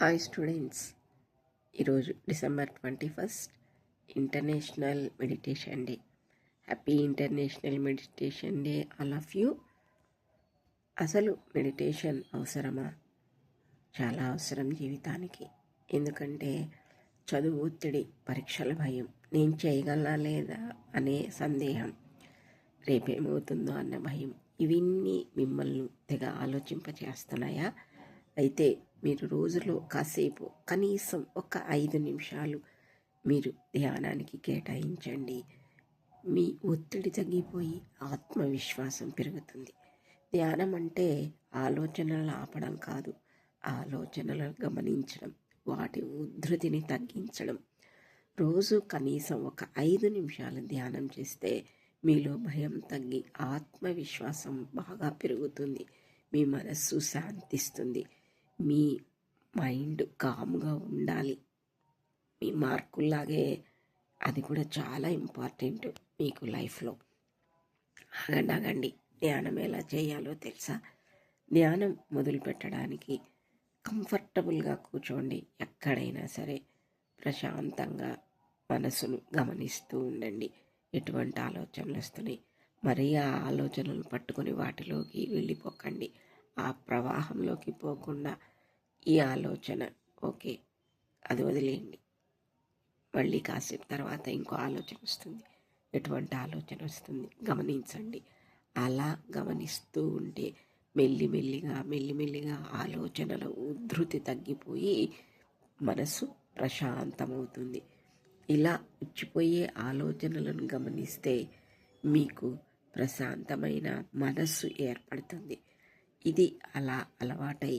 Hi students, ఈరోజు December 21 international meditation day. Happy international meditation day all of you. అసలు meditation అవసరమా? చాలా అవసరం జీవితానికి. ఎందుకంటే చదువు ఒత్తిడి, పరీక్షల భయం, నేను చేయగలనా లేదా అనే సందేహం, రేపేమవుతుందో అన్న భయం, ఇవన్నీ మిమ్మల్ని తెగ ఆలోచింపచేస్తున్నాయా? అయితే మీరు రోజులో కాసేపు కనీసం ఒక 5 నిమిషాలు మీరు ధ్యానానికి కేటాయించండి. మీ ఒత్తిడి తగ్గిపోయి ఆత్మవిశ్వాసం పెరుగుతుంది. ధ్యానం అంటే ఆలోచనలు ఆపడం కాదు, ఆలోచనలను గమనించడం, వాటి ఉద్ధృతిని తగ్గించడం. రోజు కనీసం ఒక 5 నిమిషాలు ధ్యానం చేస్తే మీలో భయం తగ్గి ఆత్మవిశ్వాసం బాగా పెరుగుతుంది. మీ మనస్సు శాంతిస్తుంది. మీ మైండ్ కామ్గా ఉండాలి. మీ మార్కుల్లాగే అది కూడా చాలా ఇంపార్టెంట్ మీకు లైఫ్లో. ఆగండి, ధ్యానం ఎలా చేయాలో తెలుసా? ధ్యానం మొదలు పెట్టడానికి కంఫర్టబుల్గా కూర్చోండి. ఎక్కడైనా సరే ప్రశాంతంగా మనసును గమనిస్తూ ఉండండి. ఎటువంటి ఆలోచనలు వస్తున్నాయి, మరీ ఆ ఆలోచనలు పట్టుకొని వాటిలోకి వెళ్ళిపోకండి. ఆ ప్రవాహంలోకి పోకుండా ఈ ఆలోచన ఓకే, అది వదిలేయండి. మళ్ళీ కాసేపు తర్వాత ఇంకో ఆలోచన వస్తుంది. ఎటువంటి ఆలోచన వస్తుంది గమనించండి. అలా గమనిస్తూ ఉంటే మెల్లిమెల్లిగా ఆలోచనల ఉద్ధృతి తగ్గిపోయి మనసు ప్రశాంతమవుతుంది. ఇలా వచ్చిపోయే ఆలోచనలను గమనిస్తే మీకు ప్రశాంతమైన మనస్సు ఏర్పడుతుంది. ఇది అలా అలవాటై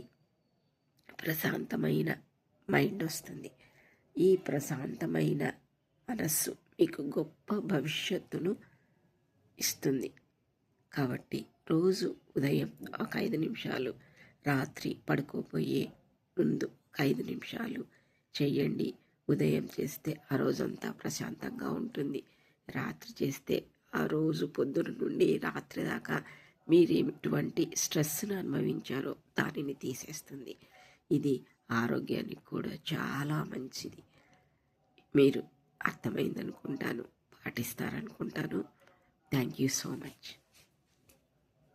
ప్రశాంతమైన మైండ్ వస్తుంది. ఈ ప్రశాంతమైన మనస్సు మీకు గొప్ప భవిష్యత్తును ఇస్తుంది. కాబట్టి రోజు ఉదయం ఒక 5 నిమిషాలు, రాత్రి పడుకోపోయే ముందు ఒక 5 నిమిషాలు చేయండి. ఉదయం చేస్తే ఆ రోజంతా ప్రశాంతంగా ఉంటుంది. రాత్రి చేస్తే ఆ రోజు పొద్దున నుండి రాత్రి దాకా మీరు ఎటువంటి స్ట్రెస్ను అనుభవించారో దానిని తీసేస్తుంది. ఇది ఆరోగ్యానికి కూడా చాలా మంచిది. మీరు అర్థమైందనుకుంటాను, పాటిస్తారనుకుంటాను. Thank you so much.